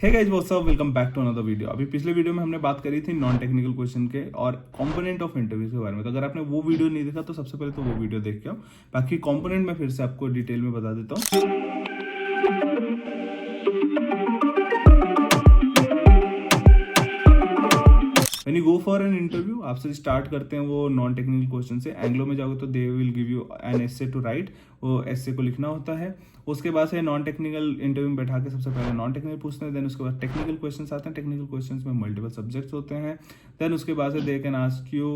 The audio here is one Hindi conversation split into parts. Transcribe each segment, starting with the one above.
Hey guys what's up, welcome back to another video. अभी पिछले वीडियो में हमने बात करी थी नॉन टेक्निकल क्वेश्चन के और कंपोनेंट ऑफ इंटरव्यू के बारे में। तो अगर आपने वो वीडियो नहीं देखा तो सबसे पहले तो वो वीडियो देख के आओ। बाकी कंपोनेंट में फिर से आपको डिटेल में बता देता हूँ। When you go for an interview, आपसे स्टार्ट करते हैं वो नॉन टेक्निकल क्वेश्चन से। एंग्लो में जाओगे तो they will give you an essay to write, वो एसे को लिखना होता है। उसके बाद से नॉन टेक्निकल इंटरव्यू में बैठा के सबसे पहले नॉन टेक्निकल पूछते हैं, देन उसके बाद टेक्निकल क्वेश्चंस आते हैं। टेक्निकल क्वेश्चंस में मल्टीपल सब्जेक्ट्स होते हैं। देन उसके बाद से they can ask you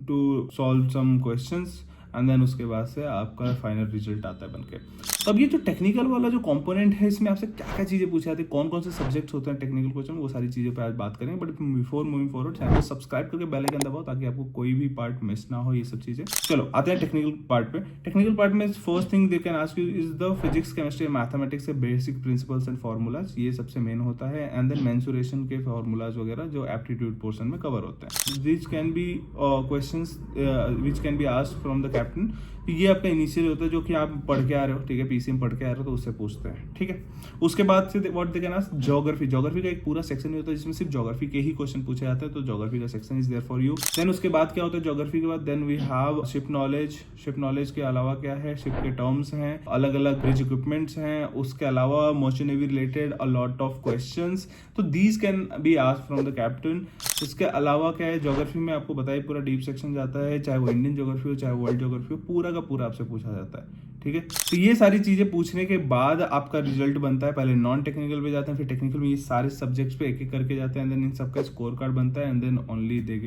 to solve some questions and then उसके बाद से आपका फाइनल रिजल्ट आता है बनके। तो अब ये जो टेक्निकल वाला जो कंपोनेंट है, इसमें आपसे क्या क्या चीजें पूछी जाती है, कौन कौन से सब्जेक्ट्स होते हैं टेक्निकल क्वेश्चन, वो सारी चीजों पे आज बात करेंगे। But before moving forward channel को सब्सक्राइब करके बेल आइकन दबाओ ताकि आपको कोई भी पार्ट मिस ना हो, ये सब चीजें। चलो आते हैं टेक्निकल पार्ट पे। टेक्निकल पार्ट में first thing they can ask you is the physics chemistry mathematics के बेसिक प्रिंसिपल्स एंड फॉर्मूलाज, ये सबसे मेन होता है। एंड देन मेंसुरेशन के फॉर्मूलाज वगैरह जो एप्टीट्यूड पोर्शन में कवर होते हैं। This can be questions which can be asked from the captain. ये आपका इनिशियल होता है जो कि आप पढ़ के आ रहे हो, ठीक है, पीसी में पढ़ के आ रहे हो तो उससे पूछते हैं, ठीक है। उसके बाद से what they can ask geography. Geography का एक पूरा सेक्शन होता है जिसमें सिर्फ ज्योग्राफी के ही क्वेश्चन पूछे जाते हैं, तो ज्योग्राफी का section is there for you. Then उसके बाद क्या होता है ज्योग्राफी के बाद, then we have ship knowledge. Ship knowledge के अलावा क्या है, शिप के टर्म्स हैं, अलग अलग ब्रिज इक्विपमेंट्स हैं। उसके अलावा merchant navy related a lot of questions, तो these can be asked from the captain. इसके अलावा क्या है, ज्योग्राफी में आपको बताइए पूरा डीप सेक्शन जाता है, चाहे वो इंडियन ज्योग्राफी हो चाहे वर्ल्ड ज्योग्राफी हो, पूरा का पूरा आपसे पूछा जाता है, ठीक है। तो ये सारी चीजें पूछने के बाद आपका रिजल्ट बनता है। पहले नॉन टेक्निकल पे जाते हैं, फिर टेक्निकल में ये सारे सब्जेक्ट्स पे एक एक करके जाते हैं, देन इन सबका स्कोर कार्ड बनता है and then only they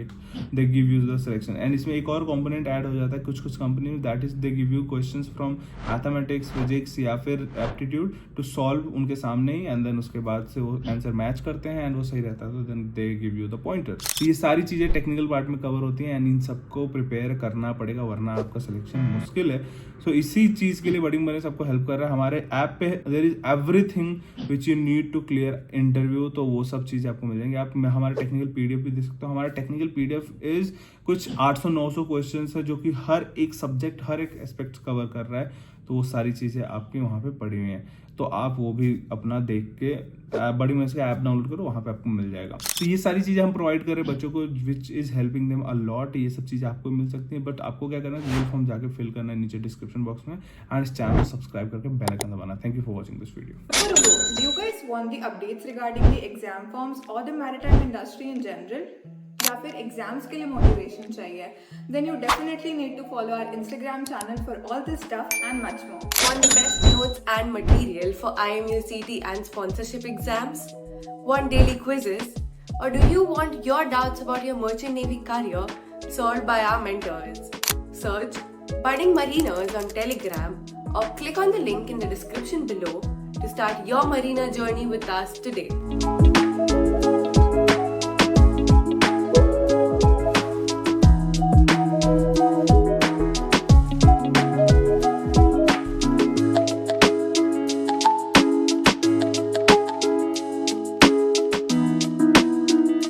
give you the selection. And इसमें एक और कंपोनेंट ऐड हो जाता है कुछ कंपनी में, that is they give you questions from mathematics, physics या फिर एप्टीट्यूड टू सॉल्व उनके सामने ही, एंड देन उसके बाद से वो आंसर मैच करते हैं एंड वो सही रहता है तो then they give you the pointer. ये सारी चीजें टेक्निकल पार्ट में कवर होती हैं एंड इन सबको प्रिपेयर करना पड़ेगा वरना आपका सिलेक्शन मुश्किल है। सो इसी चीज के लिए बडिंग बने सबको हेल्प कर रहा है। हमारे ऐप पे there is everything which you need to clear interview, तो वो सब चीजें आपको मिल जाएंगी। आप हमारे टेक्निकल पीडीएफ भी देख सकते हो। हमारा टेक्निकल पीडीएफ इज कुछ 800-900 क्वेश्चंस है जो कि हर एक सब्जेक्ट हर एक एस्पेक्ट कवर कर रहा है, तो वो सारी चीजें आपकी वहाँ पे पड़ी हुई हैं। तो आप वो भी अपना देख के बड़ी मदद से ऐप डाउनलोड करो, वहाँ पे आपको मिल जाएगा। तो ये सारी चीजें हम प्रोवाइड कर रहे हैं बच्चों को, which is helping them a lot. ये सब चीजें आपको मिल सकती हैं, बट आपको क्या करना है, गूगल फॉर्म जाके फिल करना है नीचे डिस्क्रिप्शन बॉक्स में, एंड इस चैनल को सब्सक्राइब करके बेल आइकन दबाना। Thank you for watching this video. Do you guys want the updates regarding the exam forms or the maritime industry in general? या फिर एग्जाम्स के लिए मोटिवेशन चाहिए, then you definitely need to follow our Instagram channel for all this stuff and much more. Want the best notes and material for IMU CT and sponsorship exams? Want daily quizzes? Or do you want your doubts about your merchant navy career solved by our mentors? Search Budding Mariners on Telegram or click on the link in the description below to start your marina journey with us today.